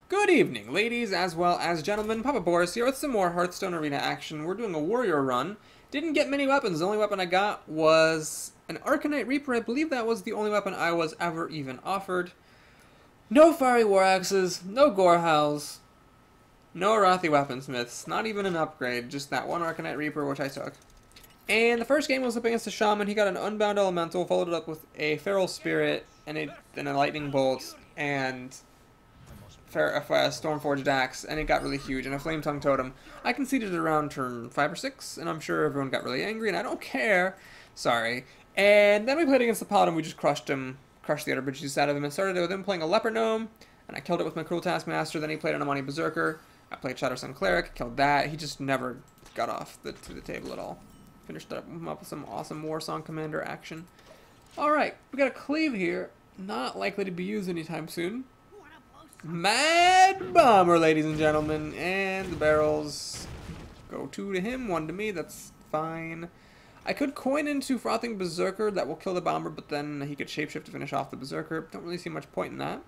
Good evening, ladies as well as gentlemen. Papa Boris here with some more Hearthstone Arena action. We're doing a warrior run. Didn't get many weapons. The only weapon I got was an Arcanite Reaper. I believe that was the only weapon I was ever even offered. No Fiery War Axes, no Gorehowls, no Arathi Weaponsmiths, not even an upgrade, just that one Arcanite Reaper, which I took. And the first game was up against a Shaman. He got an Unbound Elemental, followed it up with a Feral Spirit, and a Lightning Bolt, and a Stormforged Axe, and it got really huge, and a Flame Tongue Totem. I conceded around turn 5 or 6, and I'm sure everyone got really angry, and I don't care. Sorry. And then we played against the Paladin. We just crushed the Outer Bridges out of him, and started with him playing a Leper Gnome, and I killed it with my Cruel Taskmaster. Then he played an Amani Berserker. I played Shadowsun Cleric, killed that. He just never got off to the table at all. Finished up with some awesome Warsong Commander action. Alright, we got a Cleave here. Not likely to be used anytime soon. Mad Bomber, ladies and gentlemen. And the barrels go 2 to him, 1 to me. That's fine. I could coin into Frothing Berserker. That will kill the Bomber, but then he could shapeshift to finish off the Berserker. Don't really see much point in that.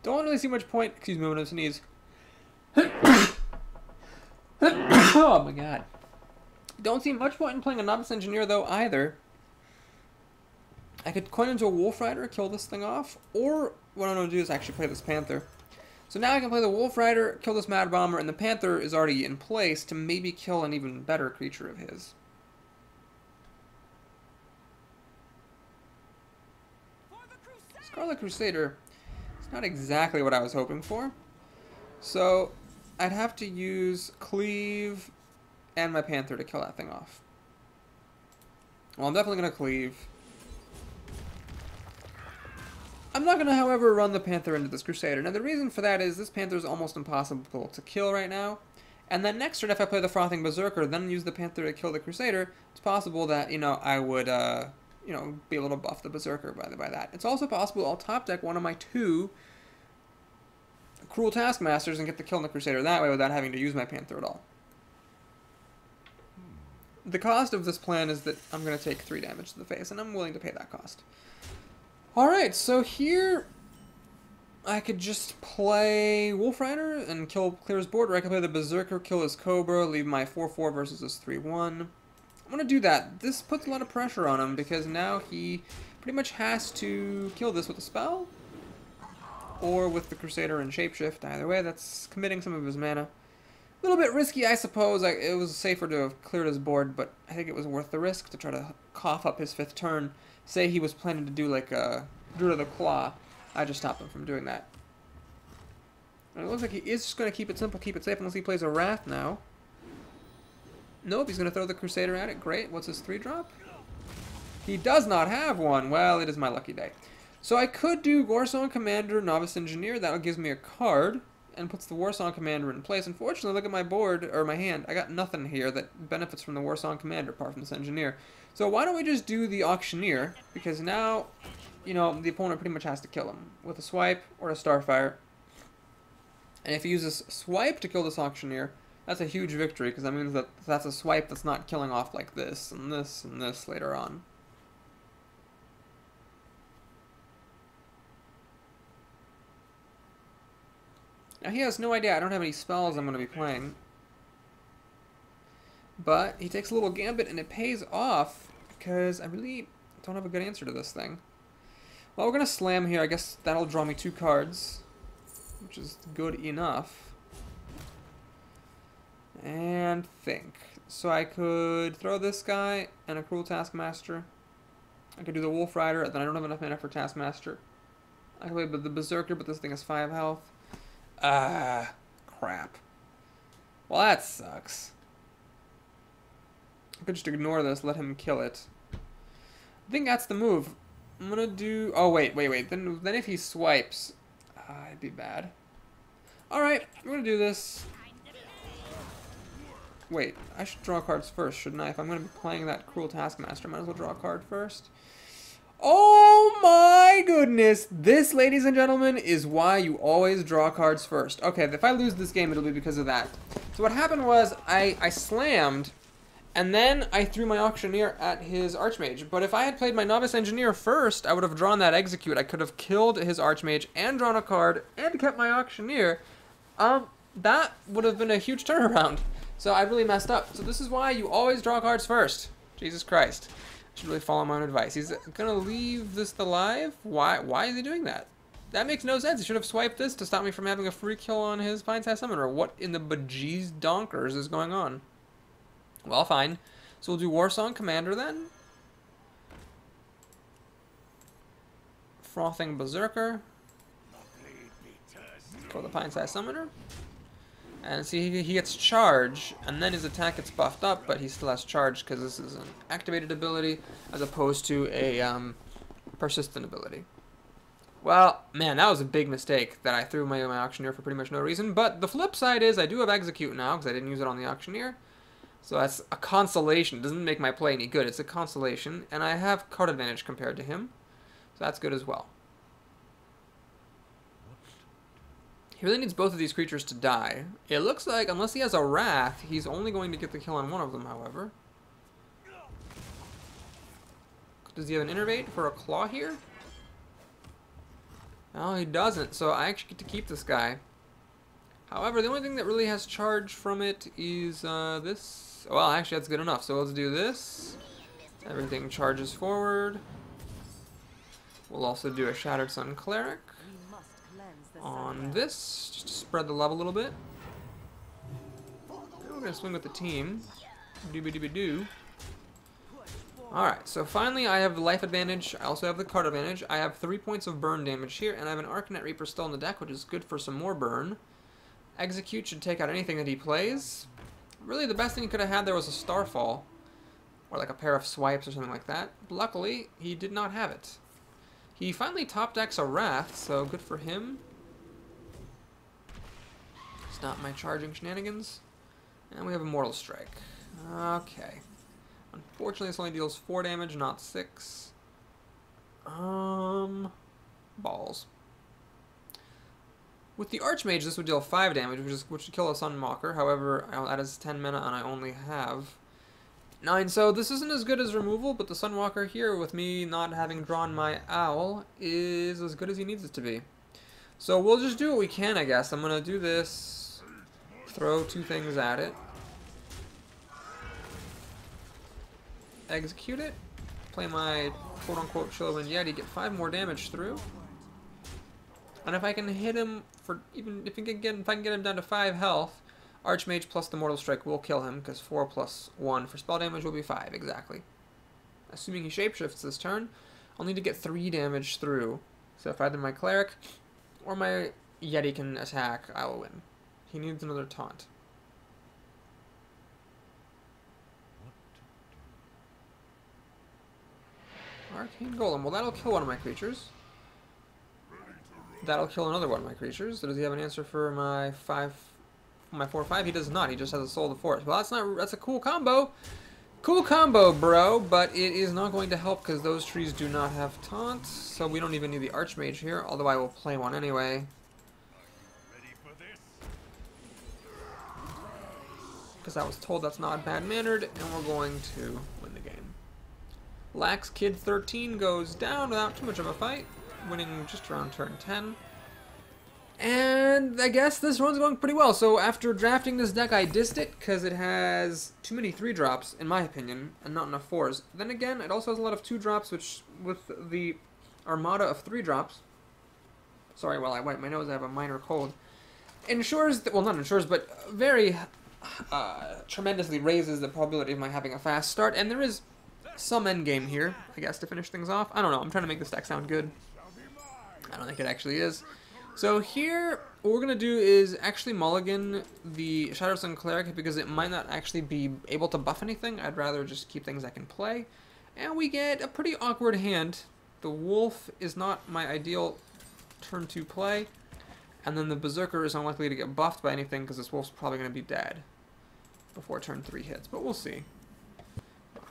Don't really see much point. Excuse me, I'm going to sneeze. Oh my god. Don't see much point in playing a Novice Engineer, though, either. I could coin into a Wolf Rider, kill this thing off, or what I'm going to do is actually play this Panther. So now I can play the Wolf Rider, kill this Mad Bomber, and the Panther is already in place to maybe kill an even better creature of his. Scarlet Crusader is not exactly what I was hoping for. So I'd have to use Cleave and my Panther to kill that thing off. Well, I'm definitely going to Cleave. I'm not going to, however, run the Panther into this Crusader. Now, the reason for that is this Panther is almost impossible to kill right now. And then next turn, if I play the Frothing Berserker, then use the Panther to kill the Crusader, it's possible that, I would, be able to buff the Berserker by that. It's also possible I'll top deck one of my 2 Cruel Taskmasters and get the kill on the Crusader that way without having to use my Panther at all. The cost of this plan is that I'm going to take 3 damage to the face, and I'm willing to pay that cost. Alright, so here I could just play Wolf Rider and clear his board, or I could play the Berserker, kill his Cobra, leave my 4-4 versus his 3-1. I'm going to do that. This puts a lot of pressure on him, because now he pretty much has to kill this with a spell, or with the Crusader and Shapeshift. Either way, that's committing some of his mana. A little bit risky, I suppose. It was safer to have cleared his board, but I think it was worth the risk to try to cough up his 5th turn. Say he was planning to do like a Druid of the Claw. I just stopped him from doing that. And it looks like he is just going to keep it simple, keep it safe, unless he plays a Wrath now. Nope, he's going to throw the Crusader at it. Great. What's his 3-drop? He does not have one. Well, it is my lucky day. So I could do Warsong Commander, Novice Engineer. That gives me a card and puts the Warsong Commander in place. Unfortunately, look at my board, or my hand. I got nothing here that benefits from the Warsong Commander apart from this Engineer. So why don't we just do the Auctioneer? Because now, the opponent pretty much has to kill him with a Swipe or a Starfire. And if he uses Swipe to kill this Auctioneer, that's a huge victory, because that means that that's a Swipe that's not killing off like this and this and this later on. Now he has no idea I don't have any spells I'm going to be playing. But he takes a little gambit and it pays off because I really don't have a good answer to this thing. Well, we're going to slam here. I guess that'll draw me 2 cards, which is good enough. And think. So I could throw this guy and a Cruel Taskmaster. I could do the Wolf Rider, then I don't have enough mana for Taskmaster. I could play the Berserker, but this thing has 5 health. Crap. Well, that sucks. I could just ignore this, let him kill it. I think that's the move. I'm gonna do... Oh, wait. Then if he swipes... it'd be bad. Alright, I'm gonna do this. Wait, I should draw cards first, shouldn't I? If I'm gonna be playing that Cruel Taskmaster, I might as well draw a card first. Oh my goodness! This, ladies and gentlemen, is why you always draw cards first. Okay, if I lose this game, it'll be because of that. So what happened was, I slammed... And then I threw my Auctioneer at his Archmage. But if I had played my Novice Engineer first, I would have drawn that Execute. I could have killed his Archmage and drawn a card and kept my Auctioneer. That would have been a huge turnaround. So I really messed up. So this is why you always draw cards first. Jesus Christ. I should really follow my own advice. He's gonna leave this alive? Why is he doing that? That makes no sense. He should have swiped this to stop me from having a free kill on his Fine-Sized Summoner. What in the bejeez donkers is going on? Well, fine. So we'll do Warsong Commander then. Frothing Berserker. For the Pine-Sized Summoner. And see, he gets charge, and then his attack gets buffed up, but he still has charge because this is an activated ability as opposed to a persistent ability. Well, man, that was a big mistake that I threw my Auctioneer for pretty much no reason. But the flip side is I do have Execute now because I didn't use it on the Auctioneer. So that's a consolation. It doesn't make my play any good. It's a consolation. And I have card advantage compared to him. So that's good as well. He really needs both of these creatures to die. It looks like, unless he has a Wrath, he's only going to get the kill on one of them, however. Does he have an Innervate for a Claw here? No, he doesn't, so I actually get to keep this guy. However, the only thing that really has charge from it is this. Well, actually, that's good enough, so let's do this. Everything charges forward. We'll also do a Shattered Sun Cleric on this, just to spread the love a little bit. We're going to swing with the team. Doobie-doobie-doo. Alright, so finally I have the life advantage. I also have the card advantage. I have 3 points of burn damage here, and I have an Arcanet Reaper still in the deck, which is good for some more burn. Execute should take out anything that he plays. Really, the best thing he could have had there was a Starfall, or like a pair of swipes or something like that. Luckily, he did not have it. He finally top decks a Wrath, so good for him. Stop my charging shenanigans. And we have a Mortal Strike. Okay. Unfortunately, this only deals 4 damage, not 6. Balls. With the Archmage, this would deal 5 damage, which would kill a Sunwalker. However, that is 10 mana, and I only have 9. So this isn't as good as removal, but the Sunwalker here, with me not having drawn my Owl, is as good as he needs it to be. So we'll just do what we can, I guess. I'm going to do this. Throw 2 things at it. Execute it. Play my quote-unquote Chillwind Yeti. Get 5 more damage through. And if I can hit him for if I can get him down to 5 health, Archmage plus the Mortal Strike will kill him because 4 plus 1 for spell damage will be 5 exactly. Assuming he shapeshifts this turn, I'll need to get 3 damage through. So if either my Cleric or my Yeti can attack, I will win. He needs another taunt. Arcane Golem. Well, that'll kill one of my creatures. That'll kill another one of my creatures. So does he have an answer for my 4/5? He does not. He just has a Soul of the Forest. Well, that's a cool combo. Cool combo, bro. But it is not going to help because those trees do not have taunt. So we don't even need the Archmage here. Although I will play one anyway. Because I was told that's not bad-mannered, and we're going to win the game. Lax Kid 13 goes down without too much of a fight, winning just around turn 10. And I guess this run's going pretty well. So after drafting this deck, I dissed it because it has too many 3-drops, in my opinion, and not enough 4s. Then again, it also has a lot of 2-drops, which, with the armada of 3-drops, sorry, while I wipe my nose, I have a minor cold, ensures, well, not ensures, but very tremendously raises the probability of my having a fast start, and there is some endgame here, I guess, to finish things off. I don't know, I'm trying to make this deck sound good. I don't think it actually is. So here, what we're going to do is actually mulligan the Shattered Sun Cleric because it might not actually be able to buff anything. I'd rather just keep things I can play. And we get a pretty awkward hand. The Wolf is not my ideal turn 2 play. And then the Berserker is unlikely to get buffed by anything because this Wolf's probably going to be dead before turn 3 hits, but we'll see.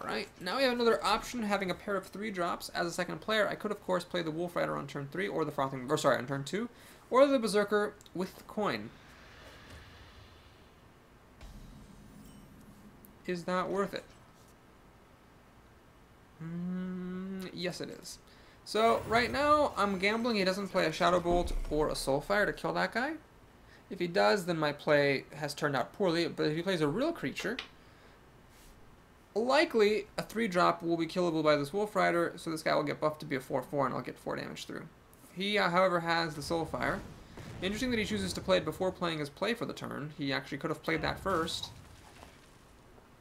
Alright, now we have another option, having a pair of 3-drops. As a second player, I could of course play the Wolf Rider on turn 3, or the Frothing, or sorry, on turn 2, or the Berserker with the coin. Is that worth it? Yes, it is. So, right now, I'm gambling he doesn't play a Shadow Bolt or a Soulfire to kill that guy. If he does, then my play has turned out poorly, but if he plays a real creature, likely a 3-drop will be killable by this Wolf Rider, so this guy will get buffed to be a 4/4 and I'll get 4 damage through. He, however, has the Soulfire. Interesting that he chooses to play it before playing his play for the turn. He actually could have played that first.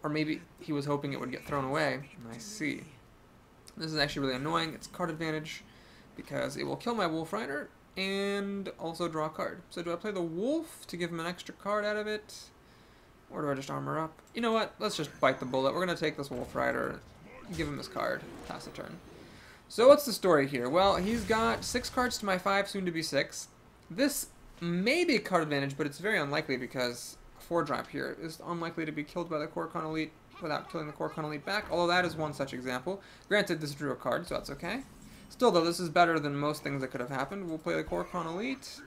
Or maybe he was hoping it would get thrown away. I see. This is actually really annoying. It's card advantage because it will kill my Wolf Rider and also draw a card. So do I play the Wolf to give him an extra card out of it? Or do I just armor up? You know what? Let's just bite the bullet. We're going to take this Wolf Rider, give him his card, pass the turn. So what's the story here? Well, he's got 6 cards to my 5, soon to be 6. This may be a card advantage, but it's very unlikely because a 4-drop here is unlikely to be killed by the Kor'kron Elite without killing the Kor'kron Elite back, although that is one such example. Granted, this drew a card, so that's okay. Still, though, this is better than most things that could have happened. We'll play the Kor'kron Elite,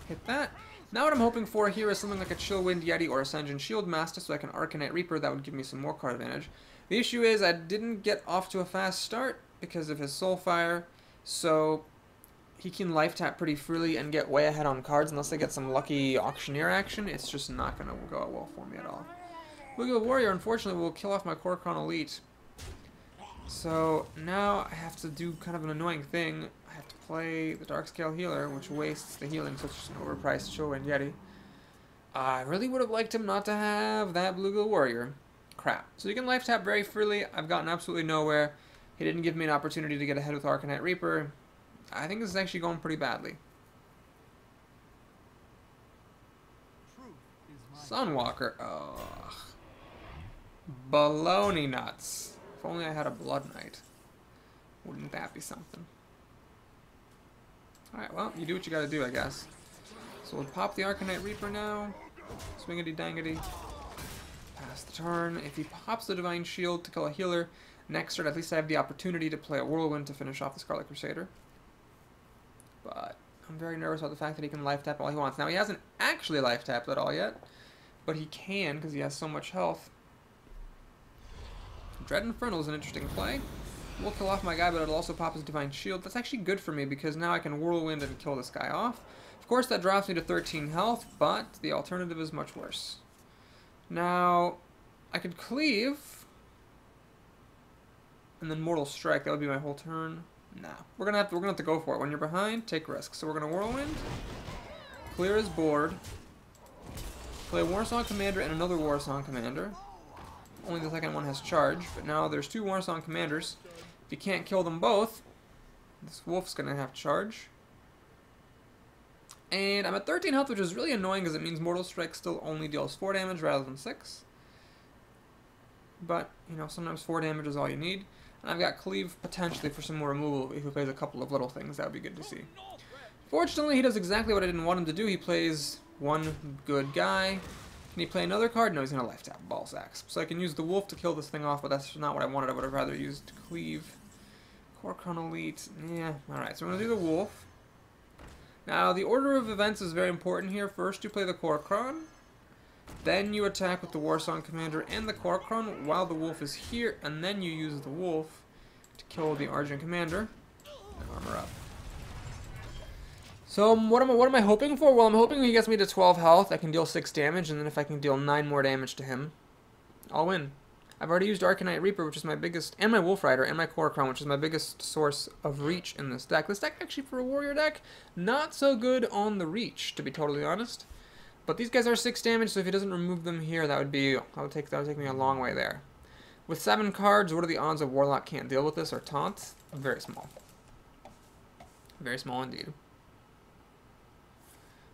hit that. Now what I'm hoping for here is something like a Chillwind Yeti or Ascension Shield Master, so I can Arcanite Reaper. That would give me some more card advantage. The issue is I didn't get off to a fast start because of his Soulfire, so he can life tap pretty freely and get way ahead on cards unless I get some lucky Auctioneer action. It's just not going to go out well for me at all. Boogie Warrior, unfortunately, will kill off my Kor'kron Elite. So now I have to do kind of an annoying thing. I have to play the Darkscale Healer, which wastes the healing, so it's just an overpriced Chillwind Yeti. I really would have liked him not to have that Bluegill Warrior. Crap. So you can life tap very freely. I've gotten absolutely nowhere. He didn't give me an opportunity to get ahead with Arcanite Reaper. I think this is actually going pretty badly. Sunwalker. Ugh. Baloney nuts. If only I had a Blood Knight. Wouldn't that be something? Alright, well, you do what you gotta do, I guess. So we'll pop the Arcanite Reaper now. Swingity dangity. Pass the turn. If he pops the Divine Shield to kill a healer, next turn at least I have the opportunity to play a Whirlwind to finish off the Scarlet Crusader. But I'm very nervous about the fact that he can life tap all he wants. Now, he hasn't actually life tapped at all yet, but he can because he has so much health. Dread Infernal is an interesting play. We'll kill off my guy, but it'll also pop his Divine Shield. That's actually good for me because now I can Whirlwind and kill this guy off. Of course, that drops me to 13 health, but the alternative is much worse. Now, I could Cleave and then Mortal Strike. That would be my whole turn. Nah, we're gonna have to go for it. When you're behind, take risks. So we're gonna Whirlwind, clear his board, play Warsong Commander and another Warsong Commander. Only the second one has charge, but now there's 2 Warsong Commanders. If you can't kill them both, this Wolf's gonna have charge. And I'm at 13 health, which is really annoying because it means Mortal Strike still only deals 4 damage rather than 6. But, you know, sometimes 4 damage is all you need. And I've got Cleave potentially for some more removal if he plays a couple of little things. That would be good to see. Fortunately, he does exactly what I didn't want him to do. He plays one good guy. Can he play another card? No, he's going to life tap Ball Sacks. So I can use the Wolf to kill this thing off, but that's not what I wanted. I would have rather used Cleave. Kor'kron Elite. Yeah, alright. So I'm going to do the Wolf. Now, the order of events is very important here. First, you play the Kor'kron. Then you attack with the Warsong Commander and the Kor'kron while the Wolf is here, and then you use the Wolf to kill the Argent Commander and armor up. So what am I hoping for? Well, I'm hoping he gets me to 12 health. I can deal 6 damage, and then if I can deal 9 more damage to him, I'll win. I've already used Arcanite Reaper, which is my biggest, and my Wolf Rider, and my Kor'kron, which is my biggest source of reach in this deck. This deck, actually, for a warrior deck, not so good on the reach, to be totally honest. But these guys are 6 damage, so if he doesn't remove them here, that would take me a long way there. With 7 cards, what are the odds a Warlock can't deal with this or taunt? Very small. Very small indeed.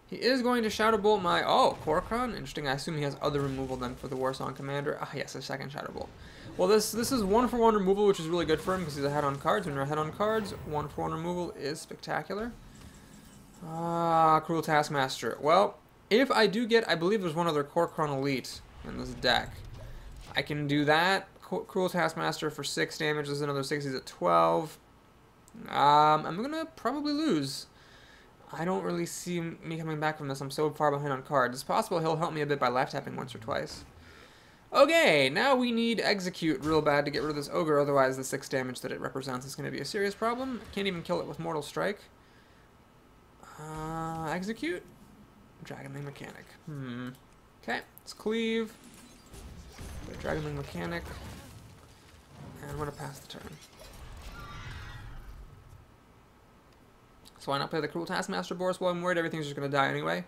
He is going to Shadow Bolt my... Oh, Kor'kron? Interesting. I assume he has other removal then for the Warsong Commander. Ah, yes, a second Shadow Bolt. Well, this is 1-for-1 removal, which is really good for him because he's ahead on cards. When you're ahead on cards, 1-for-1 removal is spectacular. Ah, Cruel Taskmaster. Well, if I do get... I believe there's one other Kor'kron Elite in this deck. I can do that. Cruel Taskmaster for 6 damage. There's another 6. He's at 12. I'm going to probably lose. I don't really see me coming back from this. I'm so far behind on cards. It's possible he'll help me a bit by life tapping once or twice. Okay, now we need Execute real bad to get rid of this Ogre, otherwise the 6 damage that it represents is going to be a serious problem. Can't even kill it with Mortal Strike. Execute? Dragon Wing Mechanic. Okay, let's cleave. Dragon Wing Mechanic. And I'm going to pass the turn. So why not play the Cruel Taskmaster Boris? Well, I'm worried everything's just going to die anyway.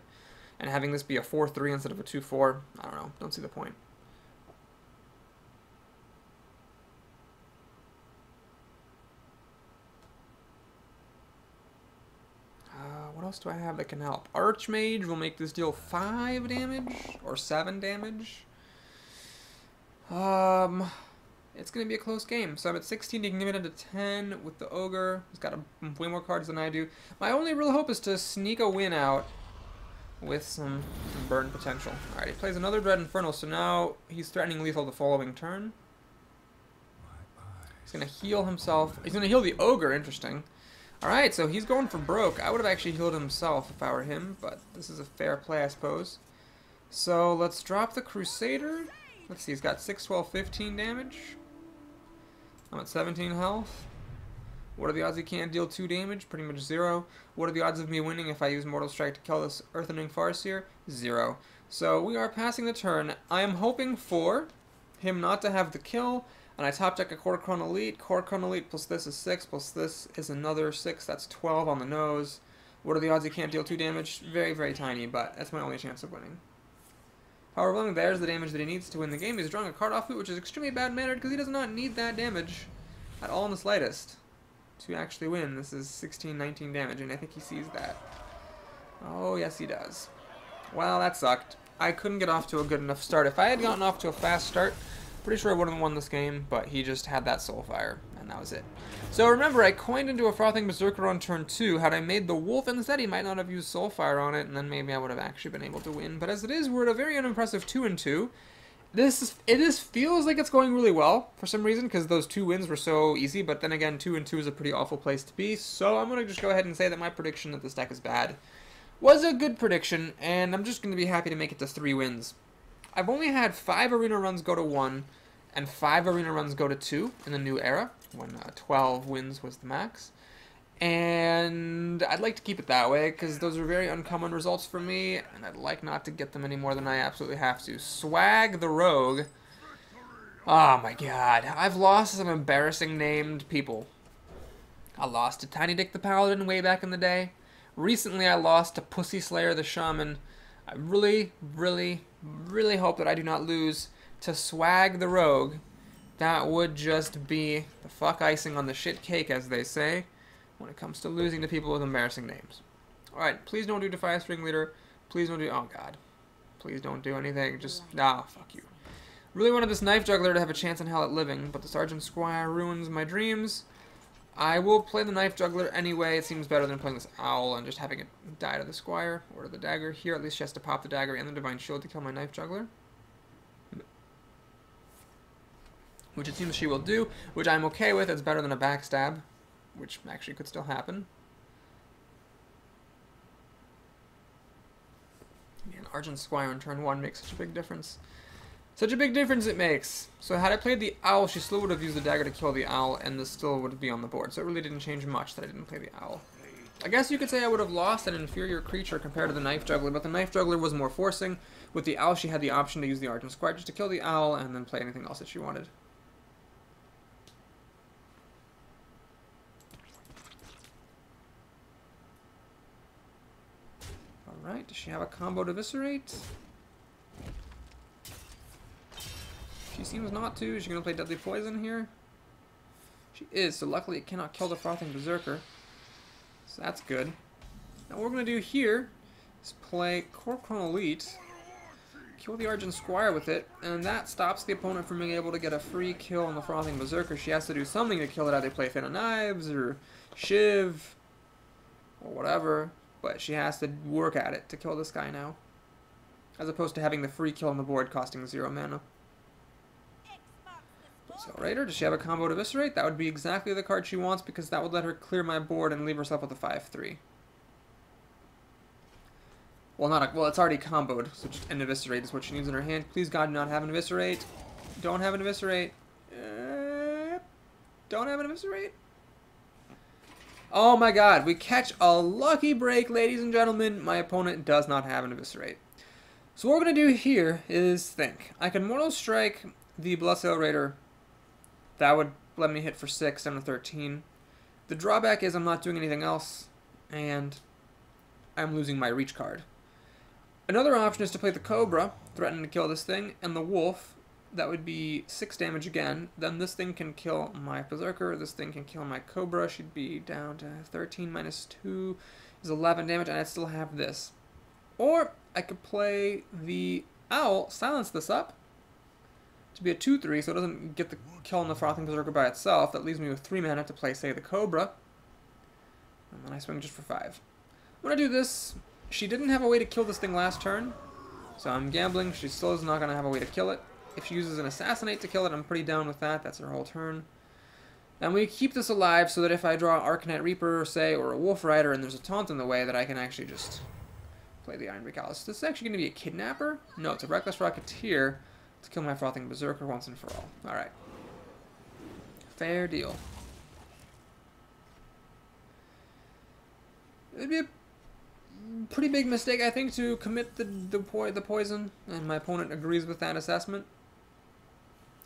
And having this be a 4-3 instead of a 2-4, I don't know. Don't see the point. What else do I have that can help? Archmage will make this deal 5 damage or 7 damage. It's going to be a close game. So I'm at 16, you can give it into 10 with the Ogre. He's got way more cards than I do. My only real hope is to sneak a win out with some burn potential. Alright, he plays another Dread Infernal, so now he's threatening lethal the following turn. He's going to heal himself. He's going to heal the Ogre, interesting. Alright, so he's going for broke. I would have actually healed himself if I were him, but this is a fair play, I suppose. So let's drop the Crusader. Let's see, he's got 6, 12, 15 damage. I'm at 17 health. What are the odds he can't deal 2 damage? Pretty much 0. What are the odds of me winning if I use Mortal Strike to kill this Earthening Farseer? 0. So we are passing the turn. I am hoping for him not to have the kill. And I top deck a Kor'kron Elite. Kor'kron Elite plus this is 6, plus this is another 6. That's 12 on the nose. What are the odds he can't deal 2 damage? Very, very tiny, but that's my only chance of winning. However, Overwhelming, there's the damage that he needs to win the game. He's drawing a card off it, which is extremely bad-mannered because he does not need that damage at all in the slightest to actually win. This is 16, 19 damage, and I think he sees that. Oh, yes, he does. Well, that sucked. I couldn't get off to a good enough start. If I had gotten off to a fast start, pretty sure I would have won this game, but he just had that Soulfire, and that was it. So remember, I coined into a Frothing Berserker on turn 2. Had I made the Wolf instead, he might not have used Soulfire on it, and then maybe I would have actually been able to win. But as it is, we're at a very unimpressive 2-2. It feels like it's going really well for some reason, because those 2 wins were so easy, but then again, 2-2 is a pretty awful place to be, so I'm going to just go ahead and say that my prediction that this deck is bad was a good prediction, and I'm just going to be happy to make it to 3 wins. I've only had 5 arena runs go to 1, and 5 arena runs go to 2 in the new era, when 12 wins was the max. And I'd like to keep it that way, because those are very uncommon results for me, and I'd like not to get them any more than I absolutely have to. Swag the Rogue. Oh my god. I've lost to some embarrassing named people. I lost to Tiny Dick the Paladin way back in the day. Recently I lost to Pussy Slayer the Shaman. I really, really, really hope that I do not lose to Swag the Rogue. That would just be the fuck icing on the shit cake, as they say, when it comes to losing to people with embarrassing names. Alright, please don't do Defias Ringleader. Please don't do... Oh, God. Please don't do anything. Just... Ah, fuck you. Really wanted this Knife Juggler to have a chance in hell at living, but the Sergeant Squire ruins my dreams. I will play the Knife Juggler anyway. It seems better than playing this Owl and just having it die to the Squire or to the Dagger. Here, at least she has to pop the Dagger and the Divine Shield to kill my Knife Juggler, which it seems she will do, which I'm okay with. It's better than a backstab, which actually could still happen. Man, Argent Squire on turn 1 makes such a big difference. Such a big difference it makes. So had I played the Owl, she still would have used the Dagger to kill the Owl, and this still would be on the board. So it really didn't change much that I didn't play the Owl. I guess you could say I would have lost an inferior creature compared to the Knife Juggler, but the Knife Juggler was more forcing. With the Owl, she had the option to use the Argent Squire just to kill the Owl, and then play anything else that she wanted. Alright, does she have a combo to Eviscerate? She seems not to. Is she going to play Deadly Poison here? She is, so luckily it cannot kill the Frothing Berserker. So that's good. Now what we're going to do here is play Kor'kron Elite, kill the Argent Squire with it, and that stops the opponent from being able to get a free kill on the Frothing Berserker. She has to do something to kill it, either play Fan of Knives or Shiv or whatever, but she has to work at it to kill this guy now, as opposed to having the free kill on the board costing 0 mana. So Raider, does she have a combo to Eviscerate? That would be exactly the card she wants, because that would let her clear my board and leave herself with a 5-3. Well, not a, well, it's already comboed, so just an Eviscerate is what she needs in her hand. Please, God, do not have an Eviscerate. Don't have an Eviscerate. Don't have an Eviscerate. Oh my God, we catch a lucky break, ladies and gentlemen. My opponent does not have an Eviscerate. So what we're going to do here is think. I can Mortal Strike the Bloodsail Raider. That would let me hit for 6 down to 13. The drawback is I'm not doing anything else, and I'm losing my reach card. Another option is to play the Cobra, threatening to kill this thing, and the Wolf. That would be 6 damage again. Then this thing can kill my Berserker. This thing can kill my Cobra. She'd be down to 13 minus 2 is 11 damage, and I'd still have this. Or I could play the Owl, silence this up to be a 2/3, so it doesn't get the kill on the Frothing Berserker by itself. That leaves me with 3 mana to play, say, the Cobra. And then I swing just for 5. When I do this, she didn't have a way to kill this thing last turn, so I'm gambling. She still is not going to have a way to kill it. If she uses an Assassinate to kill it, I'm pretty down with that. That's her whole turn. And we keep this alive so that if I draw Arcanite Reaper, say, or a Wolf Rider, and there's a taunt in the way, that I can actually just play the Iron Recallus. This is actually going to be a Kidnapper? No, it's a Reckless Rocketeer to kill my Frothing Berserker once and for all. Alright. Fair deal. It'd be a pretty big mistake, I think, to commit the poison, and my opponent agrees with that assessment.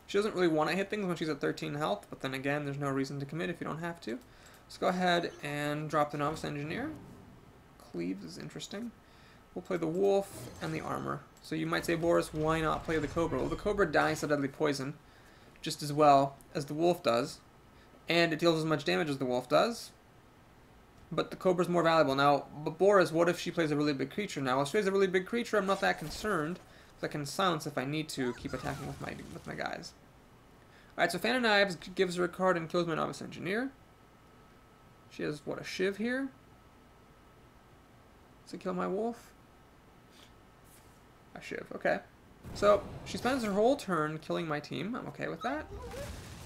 She doesn't really want to hit things when she's at 13 health, but then again, there's no reason to commit if you don't have to. Let's go ahead and drop the Novice Engineer. Cleaves is interesting. We'll play the Wolf and the Armor. So you might say, Boris, why not play the Cobra? Well, the Cobra dies to deadly poison just as well as the Wolf does, and it deals as much damage as the Wolf does. But the Cobra's more valuable. Now, but Boris, what if she plays a really big creature? Now, if she plays a really big creature, I'm not that concerned, because I can silence if I need to, keep attacking with my guys. Alright, so Fan of Knives gives her a card and kills my Novice Engineer. She has, what, a Shiv here? Does it kill my Wolf? A Shiv, okay. So, she spends her whole turn killing my team. I'm okay with that.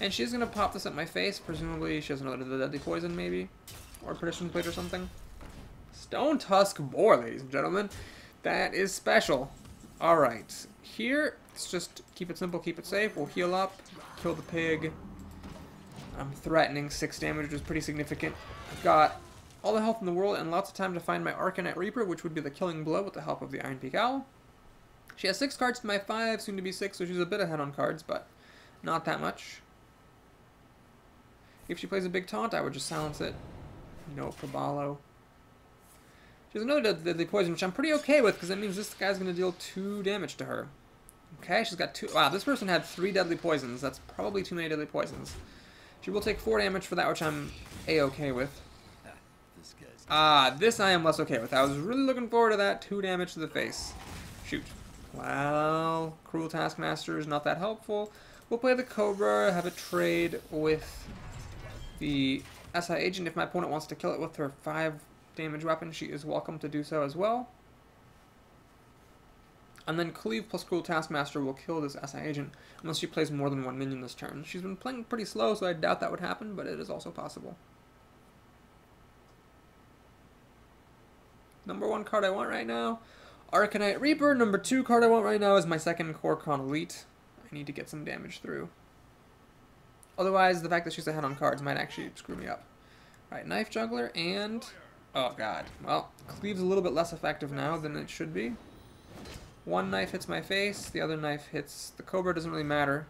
And she's going to pop this at my face. Presumably, she has another Deadly Poison, maybe. Or Perdition Plate or something. Stone Tusk Boar, ladies and gentlemen. That is special. Alright. Here, let's just keep it simple, keep it safe. We'll heal up, kill the pig. I'm threatening 6 damage, which is pretty significant. I've got all the health in the world and lots of time to find my Arcanite Reaper, which would be the killing blow with the help of the Iron Peak Owl. She has 6 cards to my 5, soon to be 6, so she's a bit ahead on cards, but not that much. If she plays a big taunt, I would just silence it. No Caballo. She has another Deadly Poison, which I'm pretty okay with, because that means this guy's going to deal 2 damage to her. Okay, she's got 2. Wow, this person had 3 Deadly Poisons. That's probably too many Deadly Poisons. She will take 4 damage for that, which I'm A-okay with. This I am less okay with. I was really looking forward to that. 2 damage to the face. Shoot. Well, Cruel Taskmaster is not that helpful. We'll play the Cobra, have a trade with the SI Agent. If my opponent wants to kill it with her 5 damage weapon, she is welcome to do so as well. And then Cleave plus Cruel Taskmaster will kill this SI Agent unless she plays more than 1 minion this turn. She's been playing pretty slow, so I doubt that would happen, but it is also possible. Number 1 card I want right now, Arcanite Reaper. Number 2 card I want right now is my second Kor'kron Elite. I need to get some damage through. Otherwise, the fact that she's ahead on cards might actually screw me up. Alright, Knife Juggler and... oh god. Well, Cleave's a little bit less effective now than it should be. One knife hits my face, the other knife hits the Cobra, doesn't really matter.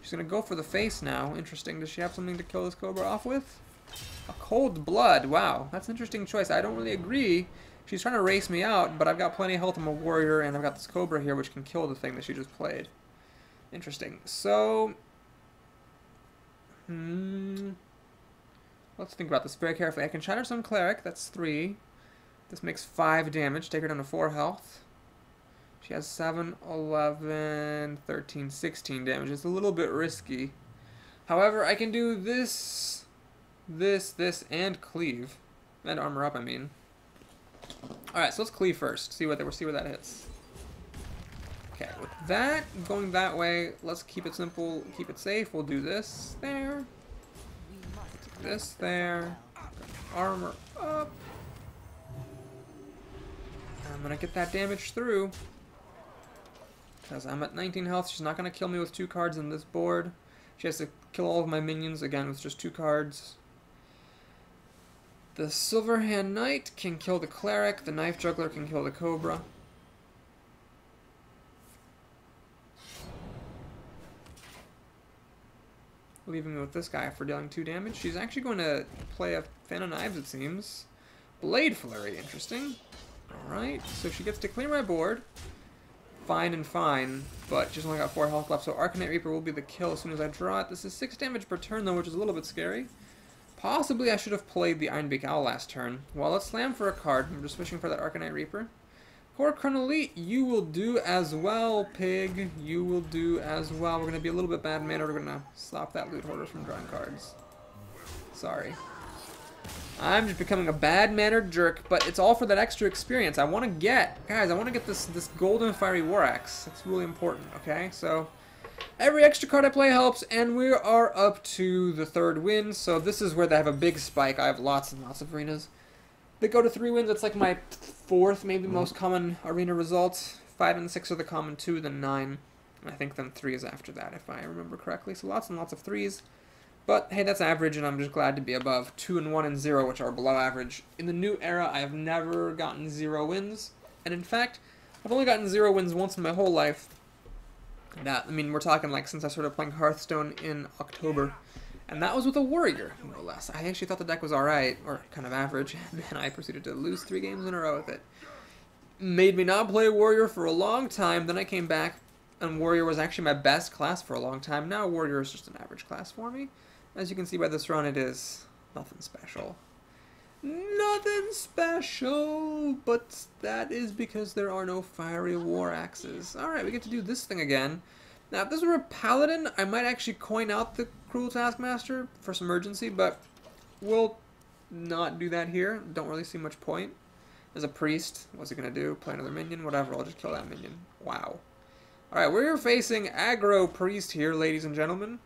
She's gonna go for the face now. Interesting. Does she have something to kill this Cobra off with? A Cold Blood. Wow, that's an interesting choice. I don't really agree. She's trying to race me out, but I've got plenty of health. I'm a warrior, and I've got this Cobra here, which can kill the thing that she just played. Interesting. So... let's think about this very carefully. I can Shatter some Cleric. That's 3. This makes 5 damage. Take her down to 4 health. She has 7, 11, 13, 16 damage. It's a little bit risky. However, I can do this, this, and Cleave. And Armor Up, I mean. Alright, so let's Cleave first. See where that hits. Okay, with that, going that way, let's keep it simple, keep it safe. We'll do this there. This there. Armor Up. I'm gonna get that damage through. Because I'm at 19 health. She's not gonna kill me with 2 cards in this board. She has to kill all of my minions, again, with just 2 cards. The Silverhand Knight can kill the Cleric. The Knife Juggler can kill the Cobra. Leaving me with this guy for dealing 2 damage. She's actually going to play a Fan of Knives, it seems. Blade Flurry, interesting. Alright, so she gets to clear my board. Fine and fine, but she's only got 4 health left, so Arcanite Reaper will be the kill as soon as I draw it. This is 6 damage per turn, though, which is a little bit scary. Possibly I should have played the Ironbeak Owl last turn. Well, let's slam for a card. I'm just wishing for that Arcanite Reaper. Horcrux Elite, you will do as well, pig. You will do as well. We're going to be a little bit bad mannered. We're going to stop that Loot Hoarder from drawing cards. Sorry. I'm just becoming a bad-mannered jerk, but it's all for that extra experience. I want to get, guys, I want to get this Golden Fiery War Axe. That's really important, okay? So, every extra card I play helps, and we are up to the 3rd win. So this is where they have a big spike. I have lots and lots of arenas. They go to 3 wins. It's like my 4th, maybe most common arena result. 5 and 6 are the common 2, then 9. And I think then 3 is after that, if I remember correctly. So lots and lots of 3s. But, hey, that's average, and I'm just glad to be above 2 and 1 and 0, which are below average. In the new era, I have never gotten 0 wins. And in fact, I've only gotten 0 wins once in my whole life. That, I mean, we're talking like since I started playing Hearthstone in October. And that was with a Warrior, more or less. I actually thought the deck was alright, or kind of average, and then I proceeded to lose 3 games in a row with it. Made me not play Warrior for a long time, then I came back, and Warrior was actually my best class for a long time. Now Warrior is just an average class for me. As you can see by this run, it is nothing special. Nothing special, but that is because there are no Fiery War Axes. Alright, we get to do this thing again. Now, if this were a Paladin, I might actually coin out the Cruel Taskmaster for some urgency, but we'll not do that here. Don't really see much point. As a Priest, what's he going to do? Play another minion? Whatever, I'll just kill that minion. Wow. Alright, we're facing Aggro Priest here, ladies and gentlemen.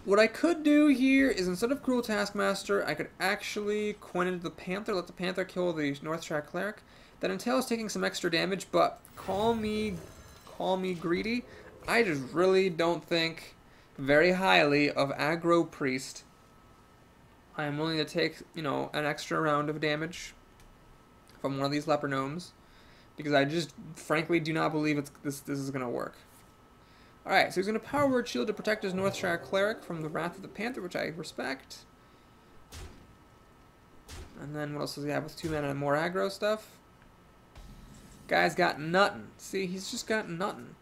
What I could do here is, instead of Cruel Taskmaster, I could actually coin into the Panther, let the Panther kill the Northshire Cleric. That entails taking some extra damage, but call me greedy. I just really don't think very highly of Aggro Priest. I am willing to take, you know, an extra round of damage from one of these Leper Gnomes, because I just frankly do not believe this is going to work. Alright, so he's going to Power Word Shield to protect his Northshire Cleric from the Wrath of the Panther, which I respect. And then what else does he have with 2 mana and more aggro stuff? Guy's got nothing. See, he's just got nothing.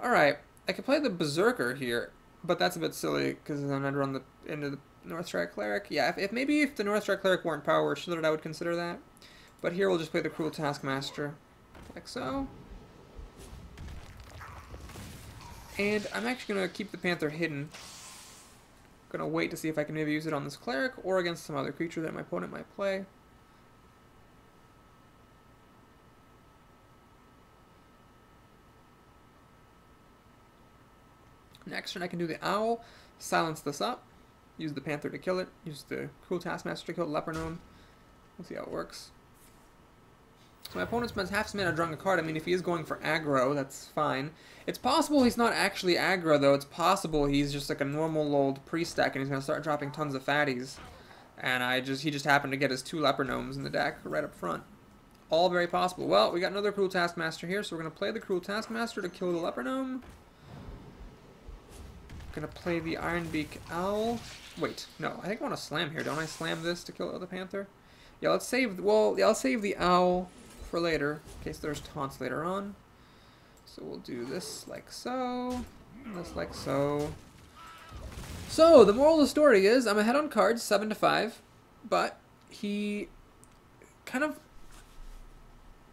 Alright, I could play the Berserker here, but that's a bit silly because then I'd run into the Northshire Cleric. Yeah, if maybe if the Northshire Cleric weren't Power Word Shielded, I would consider that. But here we'll just play the Cruel Taskmaster, like so. And I'm actually going to keep the Panther hidden. Going to wait to see if I can maybe use it on this Cleric or against some other creature that my opponent might play. Next turn I can do the Owl, silence this up, use the Panther to kill it, use the Cruel Taskmaster to kill the Leper Gnome. We'll see how it works. So my opponent spends half his mana drawing a card. I mean, if he is going for aggro, that's fine. It's possible he's not actually aggro, though. It's possible he's just like a normal old priest deck, and he's going to start dropping tons of fatties. And he just happened to get his 2 Leper Gnomes in the deck right up front. All very possible. Well, we got another Cruel Taskmaster here, so we're going to play the Cruel Taskmaster to kill the Leper Gnome. Going to play the Ironbeak Owl. Wait, no, I think I want to slam here. Don't I slam this to kill the Panther? Yeah, let's save, well, yeah, I'll save the Owl for later, in case there's taunts later on. So we'll do this like so, this like so. So, the moral of the story is, I'm ahead on cards, 7-5, but he kind of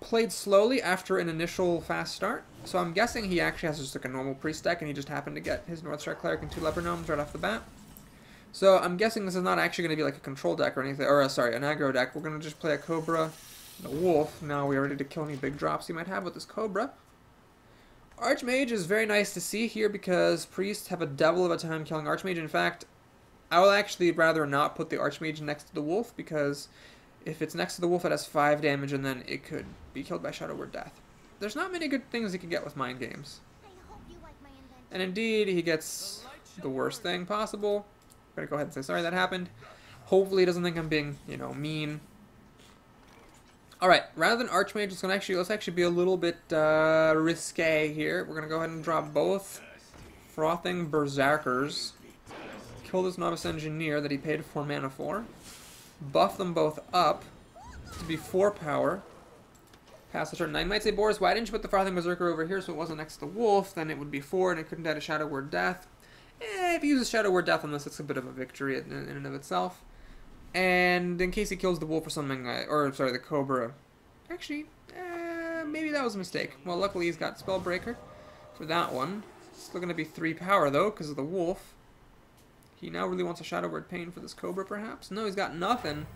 played slowly after an initial fast start. So I'm guessing he actually has just like a normal priest deck, and he just happened to get his Northshire Cleric and 2 Leper Gnomes right off the bat. So I'm guessing this is not actually going to be like a control deck or anything, or sorry, an aggro deck. We're going to just play a Cobra and a Wolf. Now we are ready to kill any big drops he might have with this Cobra. Archmage is very nice to see here because priests have a devil of a time killing Archmage. In fact, I will actually rather not put the Archmage next to the Wolf because If it's next to the wolf, it has 5 damage, and then it could be killed by Shadow Word Death. There's not many good things he can get with Mind Games. And indeed, he gets the worst thing possible. I'm gonna go ahead and say sorry that happened. Hopefully he doesn't think I'm being, you know, mean. Alright, rather than Archmage, let's actually be a little bit risque here. We're gonna go ahead and drop both Frothing Berserkers. Kill this Novice Engineer that he paid 4 mana for. Buff them both up to be 4 power. Pass the turn. Now you might say, Boris, why didn't you put the Frothing Berserker over here so it wasn't next to the Wolf? Then it would be 4 and it couldn't add a Shadow Word Death. If he uses Shadow Word Death on this, it's a bit of a victory in and of itself. And in case he kills the Wolf or something, or sorry, the Cobra. Actually, maybe that was a mistake. Well, luckily he's got Spellbreaker for that one. It's still going to be 3 power though, because of the Wolf. He now really wants a Shadow Word Pain for this Cobra, perhaps? No, he's got nothing.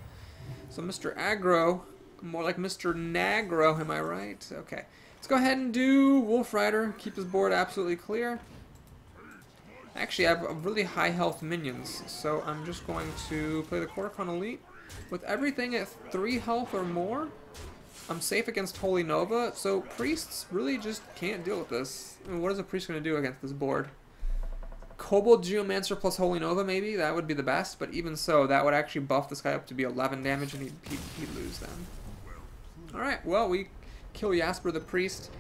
So Mr. Aggro, more like Mr. Nagro, am I right? Okay. Let's go ahead and do Wolf Rider, keep his board absolutely clear. Actually, I have really high health minions, so I'm just going to play the Kor'kron Elite. With everything at 3 health or more, I'm safe against Holy Nova, so priests really just can't deal with this. I mean, what is a priest going to do against this board? Kobold Geomancer plus Holy Nova, maybe? That would be the best, but even so, that would actually buff this guy up to be 11 damage, and he'd lose then. Alright, well, we kill Jasper the Priest.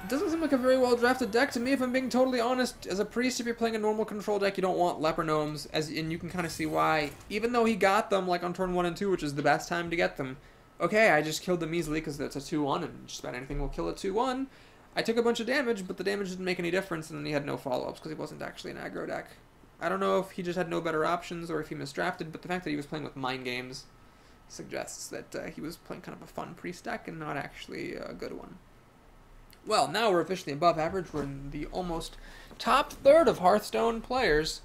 It doesn't seem like a very well drafted deck to me, if I'm being totally honest. As a priest, if you're playing a normal control deck, you don't want Leper Gnomes, and you can kind of see why. Even though he got them like on turn 1 and 2, which is the best time to get them. Okay, I just killed them easily because it's a 2-1, and just about anything will kill a 2-1. I took a bunch of damage, but the damage didn't make any difference, and then he had no follow-ups because he wasn't actually an aggro deck. I don't know if he just had no better options or if he misdrafted, but the fact that he was playing with Mind Games suggests that he was playing kind of a fun priest deck and not actually a good one. Well, now we're officially above average. We're in the almost top third of Hearthstone players.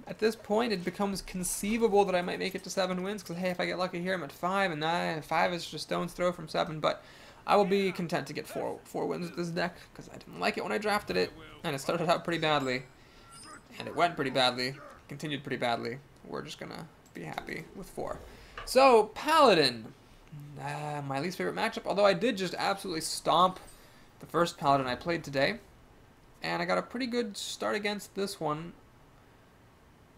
At this point, it becomes conceivable that I might make it to 7 wins, because, hey, if I get lucky here, I'm at 5, and 5 is just stone's throw from 7, but I will be content to get 4 wins with this deck, because I didn't like it when I drafted it, and it started out pretty badly, and it went pretty badly, continued pretty badly. We're just going to be happy with 4. So, Paladin. My least favorite matchup, although I did just absolutely stomp the first Paladin I played today, and I got a pretty good start against this one.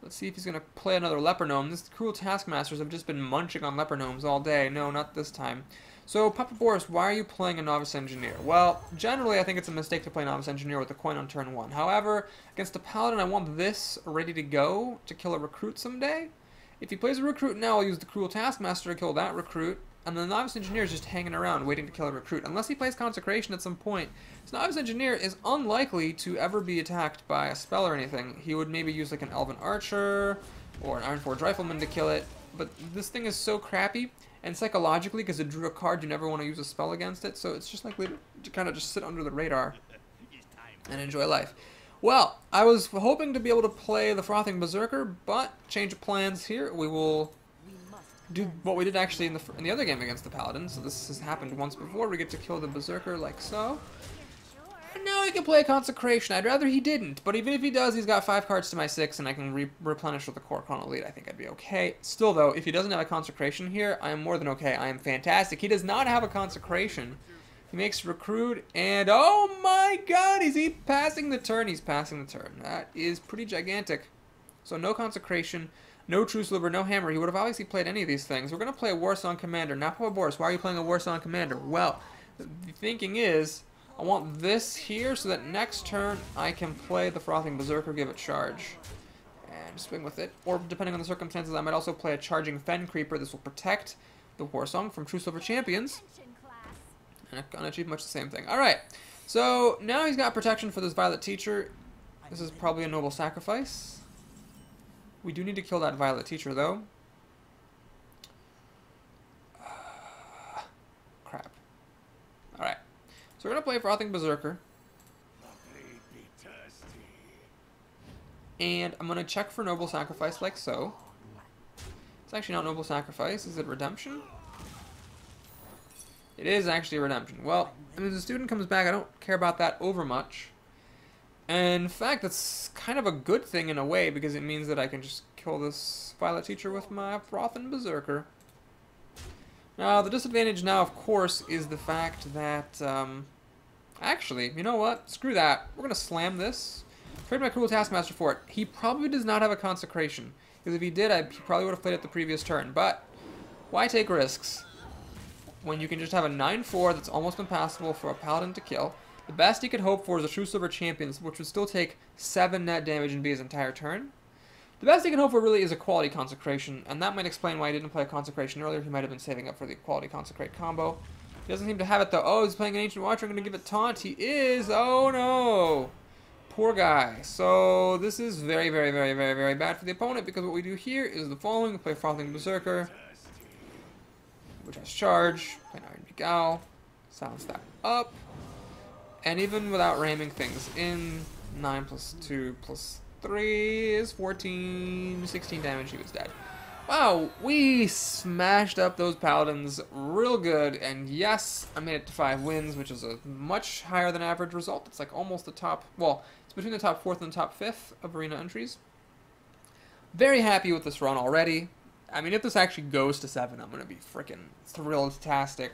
Let's see if he's going to play another Leper Gnome. These cruel Taskmasters have just been munching on Leper Gnomes all day. No, not this time. So, Papa Boris, why are you playing a Novice Engineer? Well, generally I think it's a mistake to play Novice Engineer with a coin on turn 1. However, against a Paladin, I want this ready to go to kill a Recruit someday. If he plays a Recruit now, I'll use the Cruel Taskmaster to kill that Recruit. And the Novice Engineer is just hanging around waiting to kill a Recruit, unless he plays Consecration at some point. So Novice Engineer is unlikely to ever be attacked by a spell or anything. He would maybe use like an Elven Archer or an Ironforge Rifleman to kill it, but this thing is so crappy, and psychologically, because it drew a card, you never want to use a spell against it, so it's just like to kind of just sit under the radar and enjoy life. Well, I was hoping to be able to play the Frothing Berserker, but change of plans here. We will do what we did actually in the other game against the Paladin. So this has happened once before. We get to kill the Berserker like so. And now he can play a Consecration. I'd rather he didn't, but even if he does, he's got 5 cards to my 6, and I can replenish with the Kor'kron Elite. I think I'd be okay. Still, though, if he doesn't have a Consecration here, I am more than okay. I am fantastic. He does not have a Consecration. He makes Recruit, and oh my god, is he passing the turn? He's passing the turn. That is pretty gigantic. So no Consecration. No True Sliver, no Hammer. He would have obviously played any of these things. We're going to play a Warsong Commander. Now, Papa Boris, why are you playing a Warsong Commander? Well, the thinking is, I want this here so that next turn I can play the Frothing Berserker, give it charge, and swing with it. Or, depending on the circumstances, I might also play a Charging Fen Creeper. This will protect the Warsong from True Silver Champions. And I'm going to achieve much the same thing. Alright, so now he's got protection for this Violet Teacher. This is probably a noble sacrifice. We do need to kill that Violet Teacher, though. Crap. Alright. So we're going to play Frothing Berserker. And I'm going to check for Noble Sacrifice like so. It's actually not Noble Sacrifice. Is it Redemption? It is actually Redemption. Well, I mean, if the student comes back, I don't care about that over much. And in fact, that's kind of a good thing in a way, because it means that I can just kill this Violet Teacher with my Frothin' Berserker. Now, the disadvantage now, of course, is the fact that, actually, you know what? Screw that. We're going to slam this. Trade my Cruel Taskmaster for it. He probably does not have a Consecration, because if he did, he probably would have played it the previous turn. But why take risks when you can just have a 9/4 that's almost impassable for a Paladin to kill? The best he could hope for is a True Silver Champions, which would still take 7 net damage and be his entire turn. The best he can hope for really is a Quality Consecration, and that might explain why he didn't play a Consecration earlier. He might have been saving up for the Quality Consecrate combo. He doesn't seem to have it though. Oh, he's playing an Ancient Watcher. I'm going to give it Taunt. He is. Oh no. Poor guy. So this is very, very, very, very, very bad for the opponent, because what we do here is the following. We play Frothing Berserker, which has charge. Play Iron Begal. Silence that up. And even without ramming things in, 9 plus 2 plus 3 is 14, 16 damage, he was dead. Wow, we smashed up those Paladins real good, and yes, I made it to 5 wins, which is a much higher than average result. It's like almost the top, well, it's between the top 4th and the top 5th of arena entries. Very happy with this run already. I mean, if this actually goes to 7, I'm going to be freaking thrilled-tastic.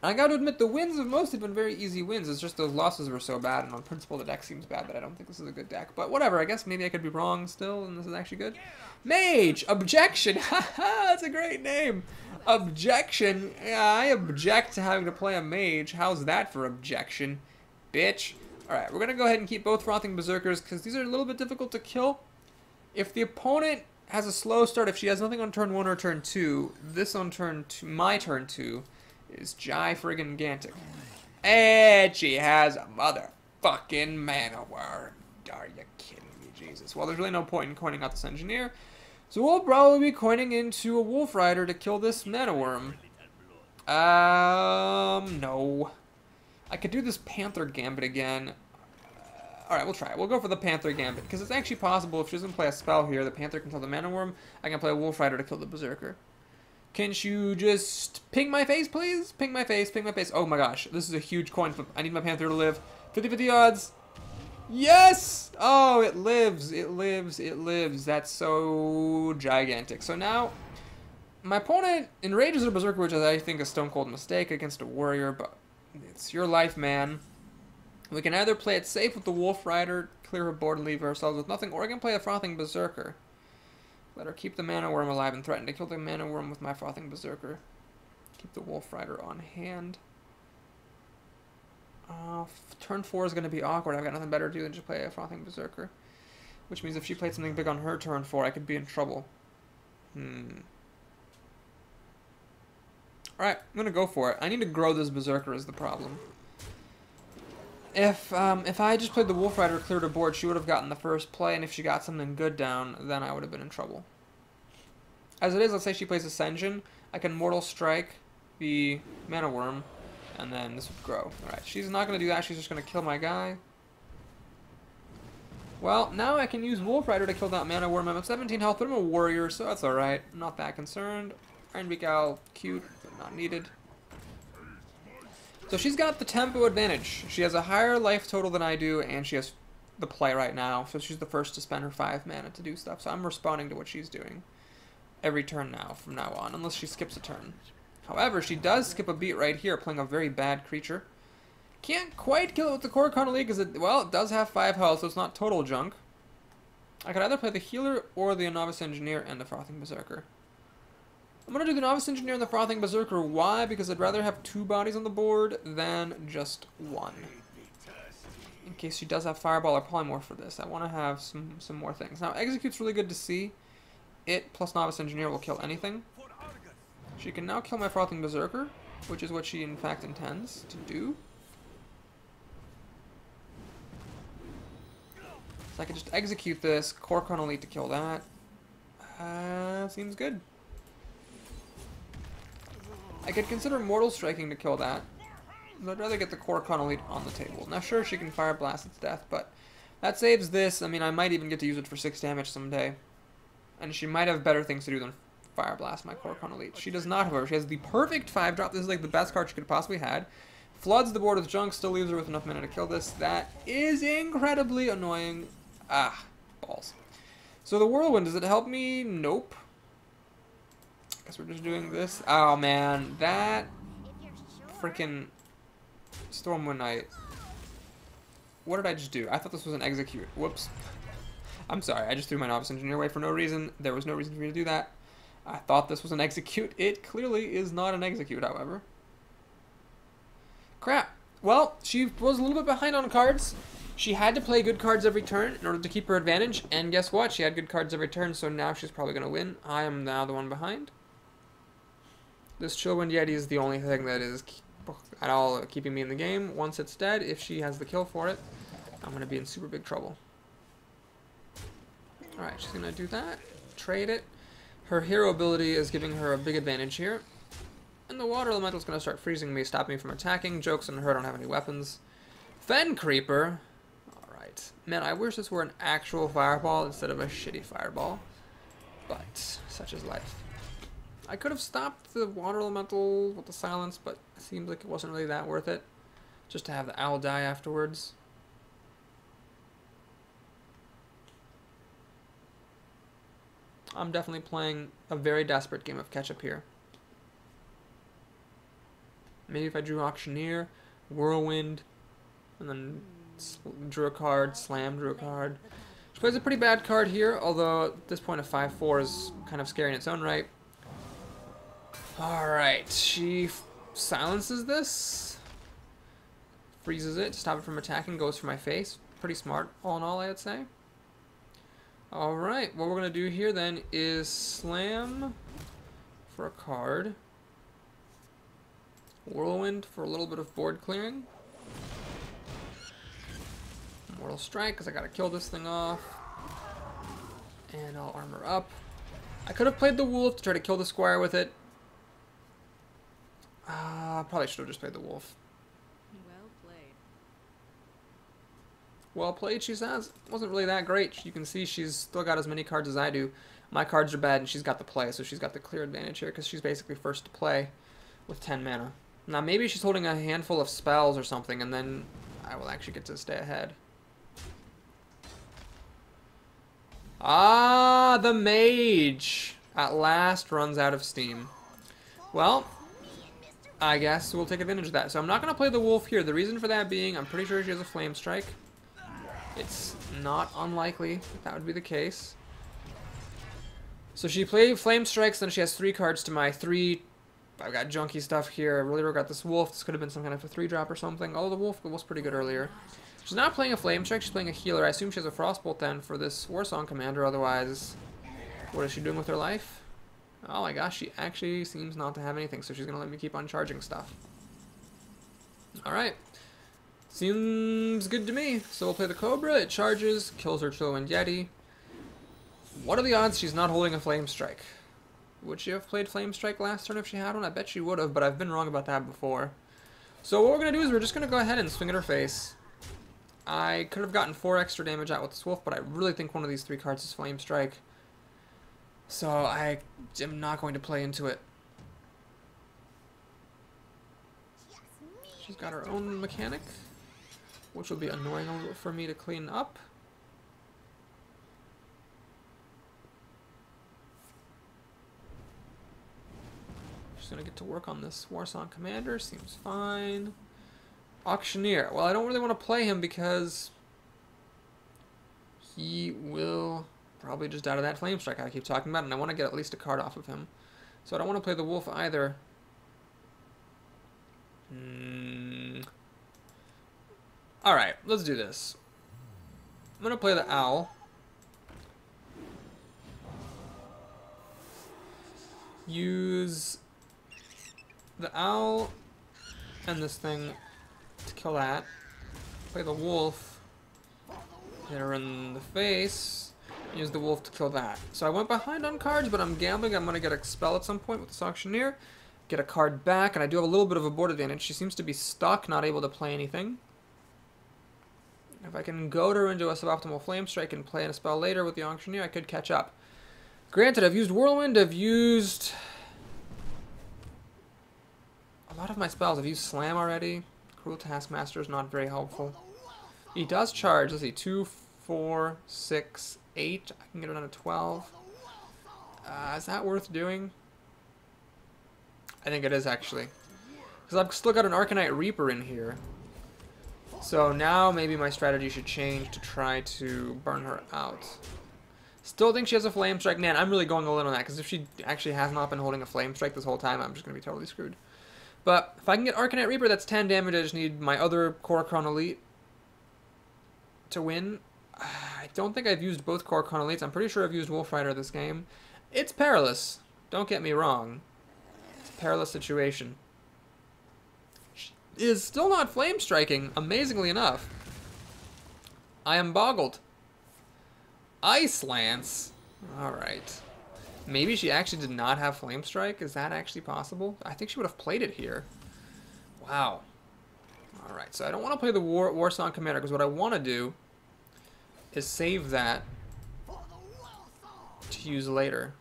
And I got to admit, the wins have mostly been very easy wins. It's just those losses were so bad, and on principle the deck seems bad, but I don't think this is a good deck. But whatever, I guess maybe I could be wrong still, and this is actually good. Mage! Objection! Haha, that's a great name! Objection! Yeah, I object to having to play a mage. How's that for objection? Bitch. Alright, we're going to go ahead and keep both Frothing Berserkers, because these are a little bit difficult to kill. If the opponent has a slow start, if she has nothing on turn 1 or turn 2, this on turn 2, my turn 2, is Jai friggin' Gantic. And she has a motherfucking mana worm. Are you kidding me, Jesus? Well, there's really no point in coining out this engineer, so we'll probably be coining into a Wolf Rider to kill this mana worm. No. I could do this Panther Gambit again. Alright, we'll try it. We'll go for the Panther Gambit, because it's actually possible if she doesn't play a spell here, the Panther can kill the mana worm, I can play a Wolf Rider to kill the Berserker. Can't you just ping my face, please? Ping my face, ping my face. Oh my gosh, this is a huge coin flip. I need my Panther to live. 50-50 odds. Yes! Oh, it lives, it lives, it lives. That's so gigantic. So now, my opponent enrages a Berserker, which is, I think, a stone cold mistake against a warrior, but it's your life, man. We can either play it safe with the Wolf Rider, clear her board and leave ourselves with nothing, or we can play a Frothing Berserker. Let her keep the Mana Worm alive and threaten to kill the Mana Worm with my Frothing Berserker. Keep the Wolf Rider on hand. Turn 4 is going to be awkward. I've got nothing better to do than just play a Frothing Berserker. Which means if she played something big on her turn 4, I could be in trouble. Alright, I'm going to go for it. I need to grow this Berserker is the problem. If I just played the Wolf Rider, cleared her board, she would have gotten the first play, and if she got something good down, then I would have been in trouble. As it is, let's say she plays Ascension, I can Mortal Strike the Mana Worm, and then this would grow. Alright, she's not going to do that, she's just going to kill my guy. Well, now I can use Wolf Rider to kill that Mana Worm. I'm at 17 health, but I'm a warrior, so that's alright. I'm not that concerned. Iron Begal, cute, but not needed. So she's got the tempo advantage. She has a higher life total than I do, and she has the play right now. So she's the first to spend her 5 mana to do stuff. So I'm responding to what she's doing every turn now, from now on, unless she skips a turn. However, she does skip a beat right here, playing a very bad creature. Can't quite kill it with the Core Economy because it does have 5 health, so it's not total junk. I could either play the Healer or the Novice Engineer and the Frothing Berserker. I'm going to do the Novice Engineer and the Frothing Berserker. Why? Because I'd rather have 2 bodies on the board than just 1. In case she does have Fireball or Polymorph for this. I want to have some more things. Now, Execute's really good to see. It plus Novice Engineer will kill anything. She can now kill my Frothing Berserker, which is what she in fact intends to do. So I can just execute this, Korkon Elite to kill that. Seems good. I could consider Mortal Striking to kill that. I'd rather get the Korkon Elite on the table. Now sure, she can Fire Blast its death, but that saves this. I mean, I might even get to use it for 6 damage someday. And she might have better things to do than Fire Blast my Korkon Elite. She does not, however. She has the perfect 5-drop. This is like the best card she could have possibly had. Floods the board with junk, still leaves her with enough mana to kill this. That is incredibly annoying. Ah, balls. So the Whirlwind, does it help me? Nope. Guess we're just doing this. Oh man, that freaking Stormwind Knight. What did I just do? I thought this was an execute. Whoops. I'm sorry, I just threw my Novice Engineer away for no reason. There was no reason for me to do that. I thought this was an execute. It clearly is not an execute, however. Crap. Well, she was a little bit behind on cards. She had to play good cards every turn in order to keep her advantage, and guess what? She had good cards every turn, so now she's probably going to win. I am now the one behind. This Chillwind Yeti is the only thing that is at all keeping me in the game. Once it's dead, if she has the kill for it, I'm going to be in super big trouble. Alright, she's going to do that. Trade it. Her hero ability is giving her a big advantage here. And the Water Elemental is going to start freezing me, stopping me from attacking. Joke's on her, I don't have any weapons. Fen Creeper. Alright. Man, I wish this were an actual fireball instead of a shitty fireball. But, such is life. I could have stopped the Water Elemental with the silence, but it seems like it wasn't really that worth it. Just to have the owl die afterwards. I'm definitely playing a very desperate game of catch-up here. Maybe if I drew Auctioneer, Whirlwind, and then drew a card, Slam, drew a card. She plays a pretty bad card here, although at this point a 5/4 is kind of scary in its own right. Alright, she silences this, freezes it to stop it from attacking, goes for my face. Pretty smart, all in all, I'd say. Alright, what we're going to do here then is Slam for a card. Whirlwind for a little bit of board clearing. Mortal Strike, because I got to kill this thing off. And I'll armor up. I could have played the Wolf to try to kill the Squire with it. Probably should have just played the Wolf. Well played. Well played, she says. Wasn't really that great. You can see she's still got as many cards as I do. My cards are bad and she's got the play, so she's got the clear advantage here because she's basically first to play with 10 mana. Now maybe she's holding a handful of spells or something and then I will actually get to stay ahead. Ah, the Mage at last runs out of steam. Well, I guess we'll take advantage of that. So I'm not going to play the Wolf here. The reason for that being, I'm pretty sure she has a Flame Strike. It's not unlikely that would be the case. So she played Flame Strikes, then she has 3 cards to my 3. I've got junky stuff here. I really regret this Wolf. This could have been some kind of a 3-drop or something. Oh, the Wolf was pretty good earlier. She's not playing a Flame Strike, she's playing a healer. I assume she has a Frostbolt then for this Warsong Commander, otherwise, what is she doing with her life? Oh my gosh, she actually seems not to have anything, so she's going to let me keep on charging stuff. Alright. Seems good to me. So we'll play the Cobra, it charges, kills her Chillwind Yeti. What are the odds she's not holding a Flame Strike? Would she have played Flame Strike last turn if she had one? I bet she would have, but I've been wrong about that before. So what we're going to do is we're just going to go ahead and swing at her face. I could have gotten 4 extra damage out with this Wolf, but I really think one of these 3 cards is Flame Strike. So I am not going to play into it. She's got her own mechanic, which will be annoying for me to clean up. She's going to get to work on this Warsong Commander. Seems fine. Auctioneer. Well, I don't really want to play him because he will probably just out of that Flame Strike I keep talking about, and I want to get at least a card off of him. So I don't want to play the Wolf either. Alright, let's do this. I'm going to play the Owl. Use the Owl and this thing to kill that. Play the Wolf. Hit her in the face. Use the Wolf to kill that. So I went behind on cards, but I'm gambling. I'm going to get a spell at some point with this Auctioneer. Get a card back, and I do have a little bit of a board advantage. She seems to be stuck, not able to play anything. If I can goad her into a suboptimal Flame Strike and play in a spell later with the Auctioneer, I could catch up. Granted, I've used Whirlwind, I've used a lot of my spells. I've used Slam already. Cruel Taskmaster is not very helpful. He does charge. Let's see, 2, 4, 6, 8. I can get it down to 12. Is that worth doing? I think it is, actually. Because I've still got an Arcanite Reaper in here. So now maybe my strategy should change to try to burn her out. Still think she has a Flame Strike. Man, I'm really going all in on that, because if she actually has not been holding a Flame Strike this whole time, I'm just going to be totally screwed. But if I can get Arcanite Reaper, that's 10 damage. I just need my other Korokron Elite to win. I don't think I've used both Korokron Elites. I'm pretty sure I've used Wolf Rider this game. It's perilous. Don't get me wrong. It's a perilous situation. She is still not Flame Striking, amazingly enough. I am boggled. Ice Lance. Alright. Maybe she actually did not have Flame Strike. Is that actually possible? I think she would have played it here. Wow. Alright, so I don't want to play the War Song Commander, because what I want to do is save that to use later.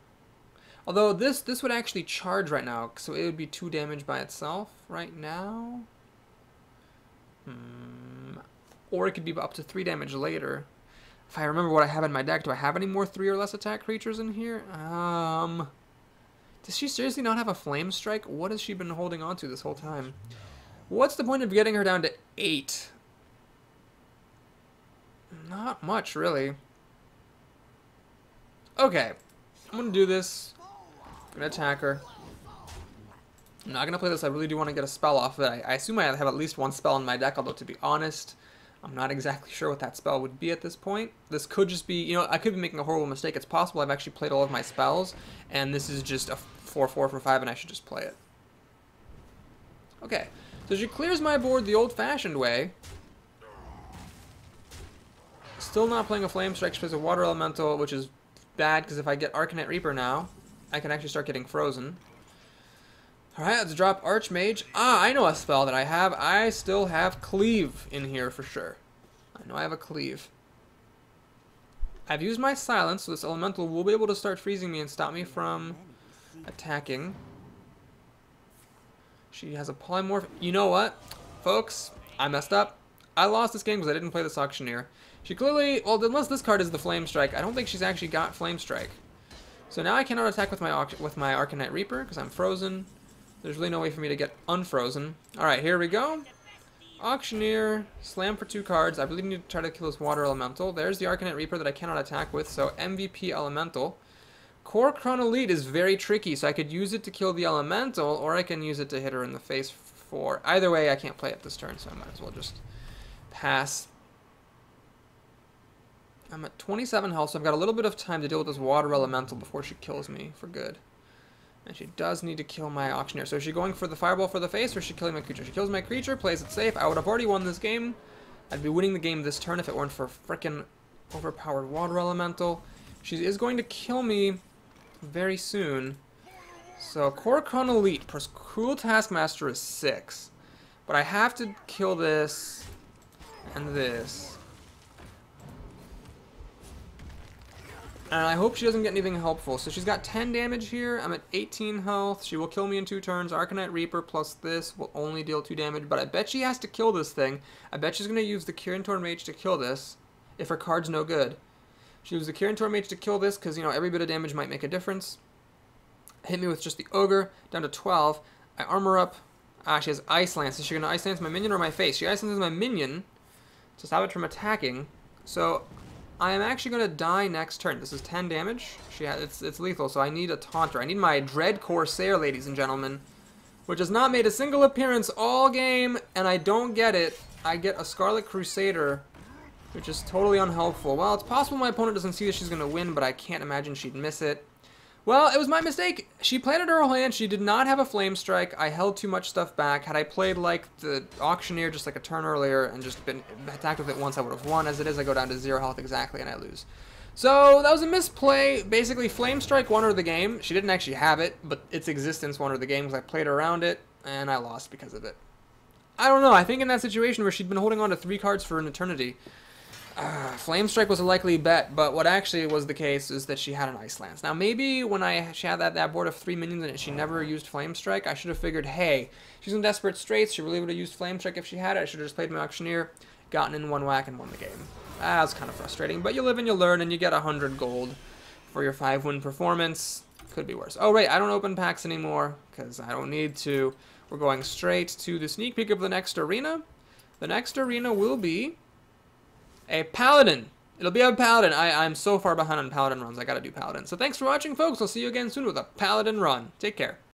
Although this would actually charge right now, so it would be 2 damage by itself right now. Or it could be up to 3 damage later. If I remember what I have in my deck, do I have any more 3 or less attack creatures in here? Does she seriously not have a Flame Strike? What has she been holding on to this whole time? What's the point of getting her down to 8? Not much, really. Okay. I'm going to do this. I'm going to attack her. I'm not going to play this. I really do want to get a spell off of it. I assume I have at least one spell in my deck, although to be honest, I'm not exactly sure what that spell would be at this point. This could just be, you know, I could be making a horrible mistake. It's possible I've actually played all of my spells, and this is just a 4-4 for 5, and I should just play it. Okay. So she clears my board the old-fashioned way. Still not playing a Flame Strike. She plays a Water Elemental, which is bad, because if I get Arcanite Reaper now, I can actually start getting frozen. Alright, let's drop Archmage. I know a spell that I have. I still have Cleave in here for sure. I know I have a Cleave. I've used my Silence, so this Elemental will be able to start freezing me and stop me from attacking. She has a Polymorph. You know what, folks? I messed up. I lost this game because I didn't play this Auctioneer. She clearly, well, unless this card is the Flame Strike, I don't think she's actually got Flame Strike. So now I cannot attack with my Arcanite Reaper because I'm frozen. There's really no way for me to get unfrozen. Alright, here we go. Auctioneer, slam for 2 cards. I really need to try to kill this Water Elemental. There's the Arcanite Reaper that I cannot attack with, so MVP Elemental. Korokron Elite is very tricky, so I could use it to kill the Elemental, or I can use it to hit her in the face for... Either way, I can't play it this turn, so I might as well just pass. I'm at 27 health, so I've got a little bit of time to deal with this Water Elemental before she kills me for good. And she does need to kill my Auctioneer. So is she going for the Fireball for the face, or is she killing my creature? She kills my creature, plays it safe. I would have already won this game. I'd be winning the game this turn if it weren't for frickin' overpowered Water Elemental. She is going to kill me very soon. So Korokron Elite plus Cruel Taskmaster is 6. But I have to kill this and this. And I hope she doesn't get anything helpful. So she's got 10 damage here. I'm at 18 health. She will kill me in 2 turns. Arcanite Reaper plus this will only deal 2 damage. But I bet she has to kill this thing. I bet she's going to use the Kirin Mage to kill this. If her card's no good. She used the Kirin Mage to kill this because, you know, every bit of damage might make a difference. Hit me with just the Ogre. Down to 12. I armor up. She has Ice Lance. Is she going to Ice Lance my minion or my face? She Ice Lances my minion to stop it from attacking. So I am actually going to die next turn. This is 10 damage. It's lethal, so I need a Taunter. I need my Dread Corsair, ladies and gentlemen, which has not made a single appearance all game, and I don't get it. I get a Scarlet Crusader, which is totally unhelpful. Well, it's possible my opponent doesn't see that she's going to win, but I can't imagine she'd miss it. Well, it was my mistake. She planted her whole hand. She did not have a Flame Strike. I held too much stuff back. Had I played like the Auctioneer just like a turn earlier and just been attacked with it once, I would have won. As it is, I go down to 0 health exactly and I lose. So that was a misplay. Basically, Flame Strike won her the game. She didn't actually have it, but its existence won her the game because I played around it and I lost because of it. I don't know. I think in that situation where she'd been holding on to 3 cards for an eternity, Flame Strike was a likely bet, but what actually was the case is that she had an Ice Lance. Now, maybe when she had that board of 3 minions and she never used Flame Strike, I should have figured, hey, she's in desperate straits. She really would have used Flame Strike if she had it. I should have just played my Auctioneer, gotten in one whack, and won the game. That's kind of frustrating, but you live and you learn, and you get 100 gold for your 5-win performance. Could be worse. Oh, right, I don't open packs anymore, because I don't need to. We're going straight to the sneak peek of the next arena. The next arena will be a Paladin. It'll be a Paladin. I'm so far behind on Paladin runs. I gotta do Paladin. So thanks for watching, folks. I'll see you again soon with a Paladin run. Take care.